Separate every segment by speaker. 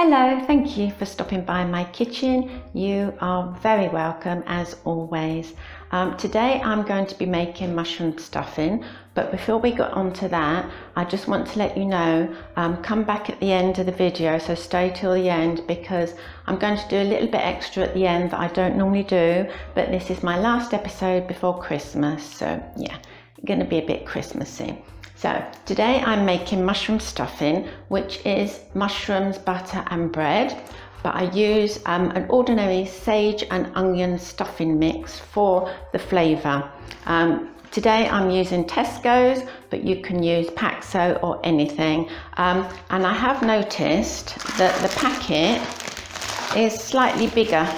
Speaker 1: Hello, thank you for stopping by my kitchen. You are very welcome as always. Today I'm going to be making mushroom stuffing, but before we get on to that, I just want to let you know, come back at the end of the video, so stay till the end because I'm going to do a little bit extra at the end that I don't normally do, but this is my last episode before Christmas, so yeah, going to be a bit Christmassy. So today I'm making mushroom stuffing, which is mushrooms, butter and bread, but I use an ordinary sage and onion stuffing mix for the flavour. Today I'm using Tesco's, but you can use Paxo or anything. And I have noticed that the packet is slightly bigger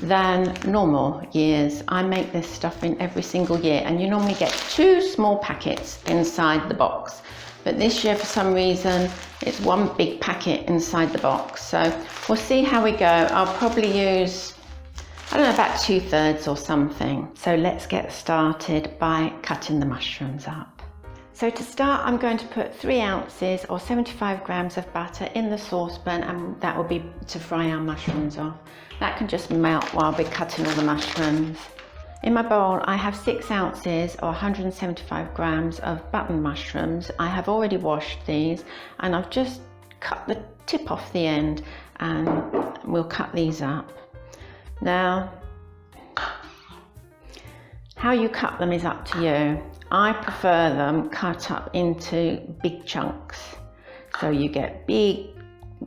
Speaker 1: than normal years. I make this stuffing every single year and you normally get 2 small packets inside the box, but this year for some reason it's one big packet inside the box, so we'll see how we go. I'll probably use, I don't know, about 2/3 or something. So let's get started by cutting the mushrooms up. So to start, I'm going to put 3 ounces or 75 grams of butter in the saucepan, and that will be to fry our mushrooms off. That can just melt while we're cutting all the mushrooms. In my bowl, I have 6 ounces or 175 grams of button mushrooms. I have already washed these and I've just cut the tip off the end, and we'll cut these up. Now, how you cut them is up to you. I prefer them cut up into big chunks. So you get big,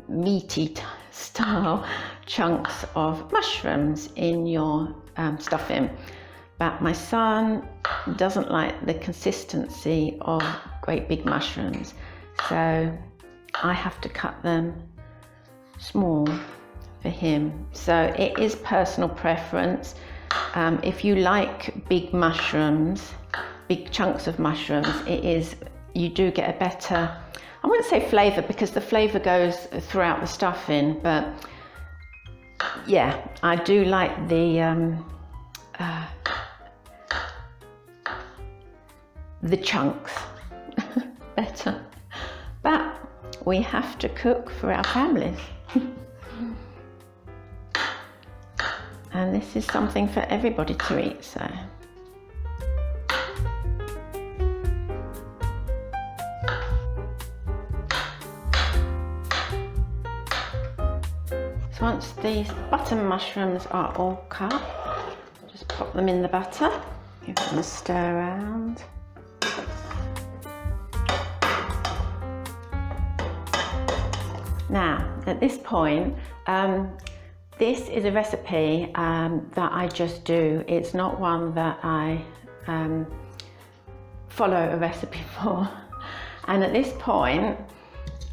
Speaker 1: meaty style chunks of mushrooms in your stuffing. But my son doesn't like the consistency of great big mushrooms. So I have to cut them small for him. So it is personal preference. If you like big mushrooms, big chunks of mushrooms, you do get a better, I wouldn't say flavour because the flavour goes throughout the stuffing, but yeah, I do like the chunks better. But we have to cook for our families. And this is something for everybody to eat, so. So once these button mushrooms are all cut, just pop them in the butter, give them a stir around. Now, at this point, this is a recipe that I just do. It's not one that I follow a recipe for. And at this point,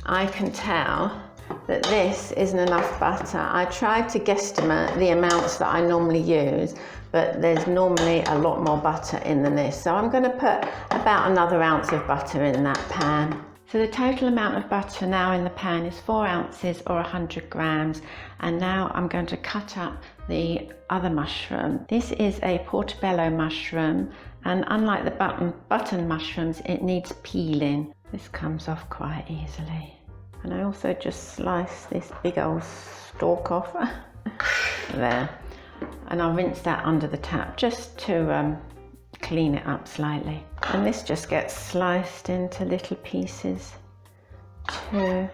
Speaker 1: I can tell that this isn't enough butter. I tried to guesstimate the amounts that I normally use, but there's normally a lot more butter in than this. So I'm going to put about another ounce of butter in that pan. So the total amount of butter now in the pan is 4 ounces or 100 grams. And now I'm going to cut up the other mushroom. This is a Portobello mushroom, and unlike the button mushrooms, it needs peeling. This comes off quite easily. And I also just slice this big old stalk off there. And I'll rinse that under the tap just to clean it up slightly. And this just gets sliced into little pieces too.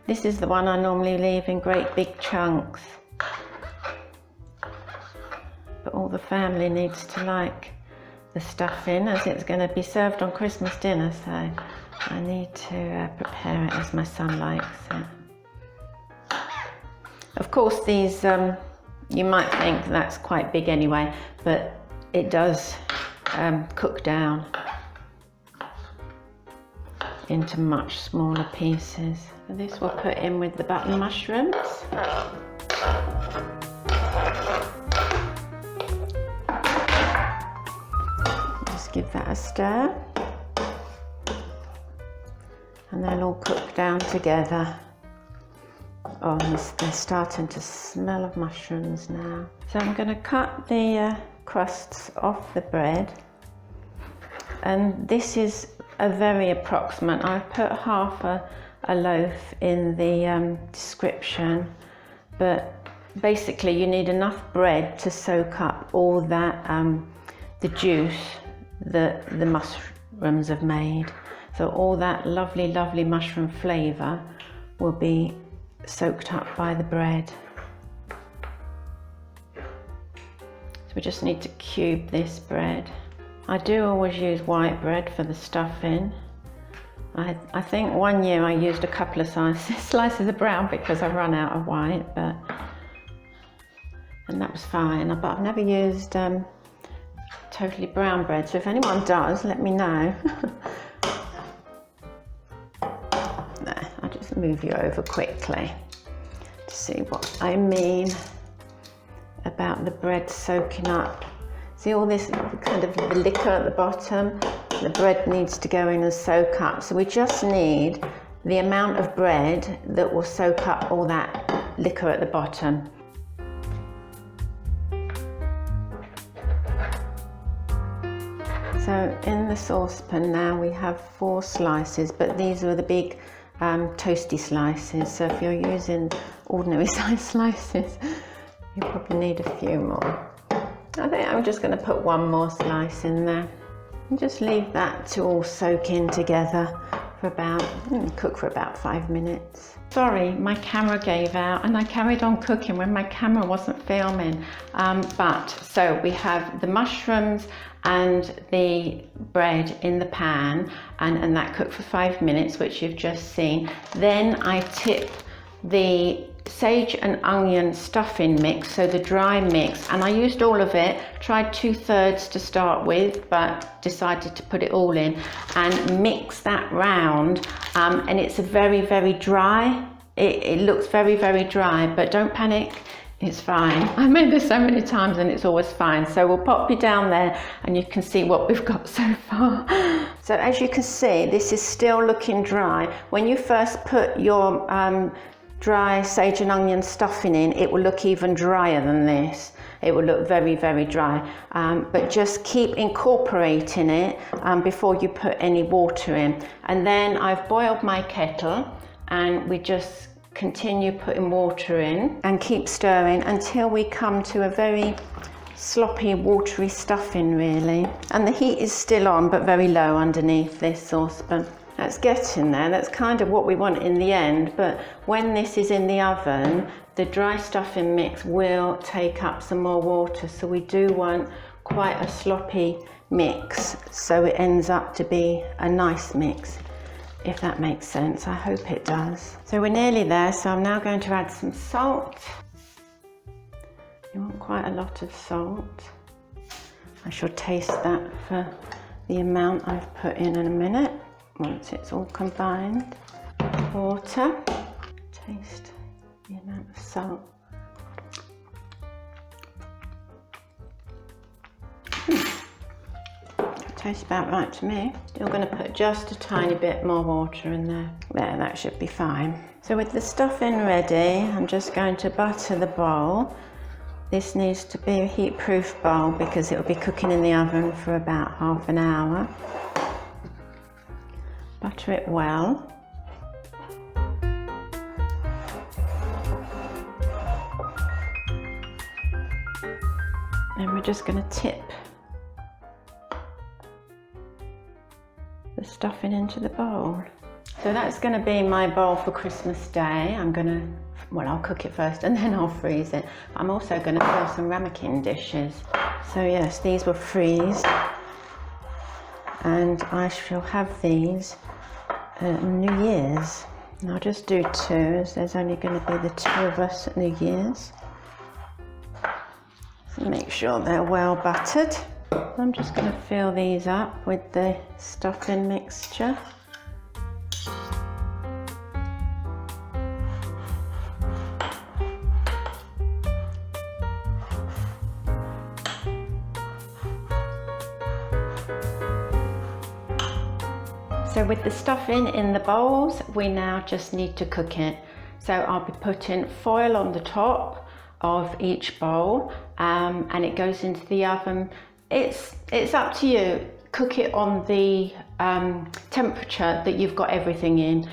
Speaker 1: This is the one I normally leave in great big chunks. But all the family needs to like the stuffing, as it's going to be served on Christmas dinner, so I need to prepare it as my son likes it. Of course, these, you might think that's quite big anyway, but it does cook down into much smaller pieces. So this we'll put in with the button mushrooms. Just give that a stir. And they'll all cook down together. Oh, they're starting to smell of mushrooms now. So I'm going to cut the crusts off the bread. And this is a very approximate. I've put half a a loaf in the description, but basically you need enough bread to soak up all that the juice that the mushrooms have made. So all that lovely mushroom flavour will be soaked up by the bread. So we just need to cube this bread. I do always use white bread for the stuffing. I think one year I used a couple of slices of brown because I run out of white, and that was fine. But I've never used totally brown bread, so if anyone does, let me know. There, I'll just move you over quickly to see what I mean about the bread soaking up. See all this kind of liquor at the bottom? The bread needs to go in and soak up. So we just need the amount of bread that will soak up all that liquor at the bottom. So in the saucepan now we have 4 slices, but these are the big toasty slices. So if you're using ordinary size slices, you probably need a few more. I think I'm just going to put 1 more slice in there. And just leave that to all soak in together for about, cook for about 5 minutes. Sorry, my camera gave out and I carried on cooking when my camera wasn't filming. So we have the mushrooms and the bread in the pan, and that cooked for 5 minutes, which you've just seen. Then I tip the sage and onion stuffing mix, so the dry mix, and I used all of it. Tried 2/3 to start with, but decided to put it all in and mix that round, and it's a very dry. It looks very dry, but don't panic, it's fine. I made this so many times and it's always fine. So we'll pop you down there and you can see what we've got so far. So as you can see, this is still looking dry. When you first put your dry sage and onion stuffing in, it will look even drier than this. It will look very dry, but just keep incorporating it before you put any water in. And then I've boiled my kettle and we just continue putting water in and keep stirring until we come to a very sloppy, watery stuffing really. And the heat is still on but very low underneath this saucepan. That's getting there. That's kind of what we want in the end, but when this is in the oven, the dry stuffing mix will take up some more water, so we do want quite a sloppy mix so it ends up to be a nice mix, if that makes sense. I hope it does. So we're nearly there, so I'm now going to add some salt. You want quite a lot of salt. I shall taste that for the amount I've put in a minute. Once it's all combined. Water, taste the amount of salt. Tastes about right to me. Still going to put just a tiny bit more water in there. There, that should be fine. So with the stuffing ready, I'm just going to butter the bowl. This needs to be a heat-proof bowl because it will be cooking in the oven for about half an hour. Butter it well. And we're just going to tip the stuffing into the bowl. So that's going to be my bowl for Christmas Day. I'll cook it first and then I'll freeze it. I'm also going to fill some ramekin dishes. So yes, these will freeze. And I shall have these New Year's. And I'll just do 2, as there's only going to be the 2 of us at New Year's. So make sure they're well buttered. I'm just going to fill these up with the stuffing mixture. So with the stuffing in the bowls, we now just need to cook it. So I'll be putting foil on the top of each bowl and it goes into the oven. It's up to you. cook it on the temperature that you've got everything in.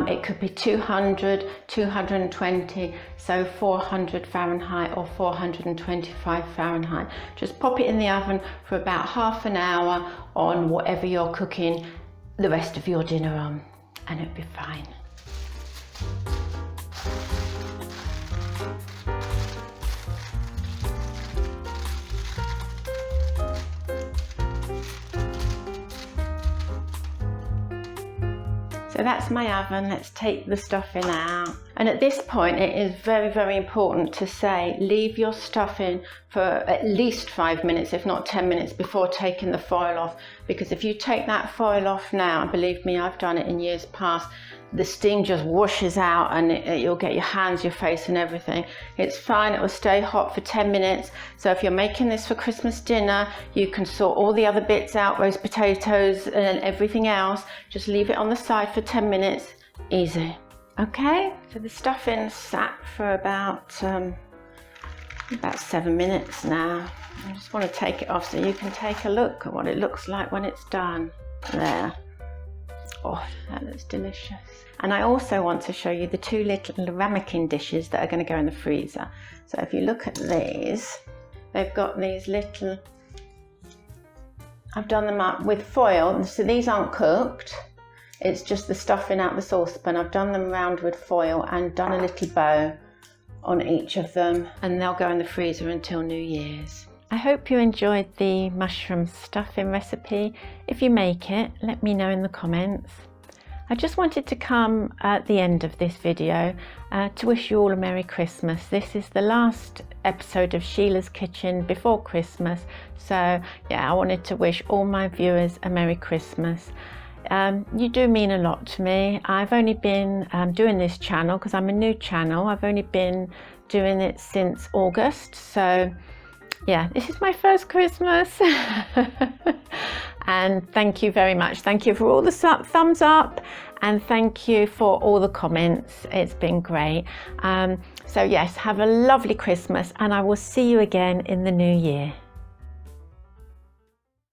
Speaker 1: It could be 200, 220, so 400 Fahrenheit or 425 Fahrenheit. Just pop it in the oven for about half an hour on whatever you're cooking the rest of your dinner on, and it'll be fine. So that's my oven. Let's take the stuffing out. And at this point, it is very, very important to say, leave your stuffing for at least 5 minutes, if not 10 minutes before taking the foil off. Because if you take that foil off now, and believe me, I've done it in years past, the steam just whooshes out and you'll get your hands, your face and everything. It's fine, it will stay hot for 10 minutes. So if you're making this for Christmas dinner, you can sort all the other bits out, roast potatoes and everything else. Just leave it on the side for 10 minutes, easy. Okay, so the stuffing's sat for about 7 minutes now. I just want to take it off so you can take a look at what it looks like when it's done. There. Oh, that looks delicious. And I also want to show you the 2 little ramekin dishes that are going to go in the freezer. So if you look at these, they've got these little, I've done them up with foil, so these aren't cooked. It's just the stuffing out the saucepan. I've done them round with foil and done a little bow on each of them, and they'll go in the freezer until New Year's. I hope you enjoyed the mushroom stuffing recipe. If you make it, let me know in the comments. I just wanted to come at the end of this video to wish you all a Merry Christmas. This is the last episode of Sheila's Kitchen before Christmas. So yeah, I wanted to wish all my viewers a Merry Christmas. You do mean a lot to me. I've only been doing this channel because I'm a new channel. I've only been doing it since August. So yeah, this is my first Christmas. And thank you very much. Thank you for all the thumbs up and thank you for all the comments. It's been great. So yes, have a lovely Christmas and I will see you again in the new year.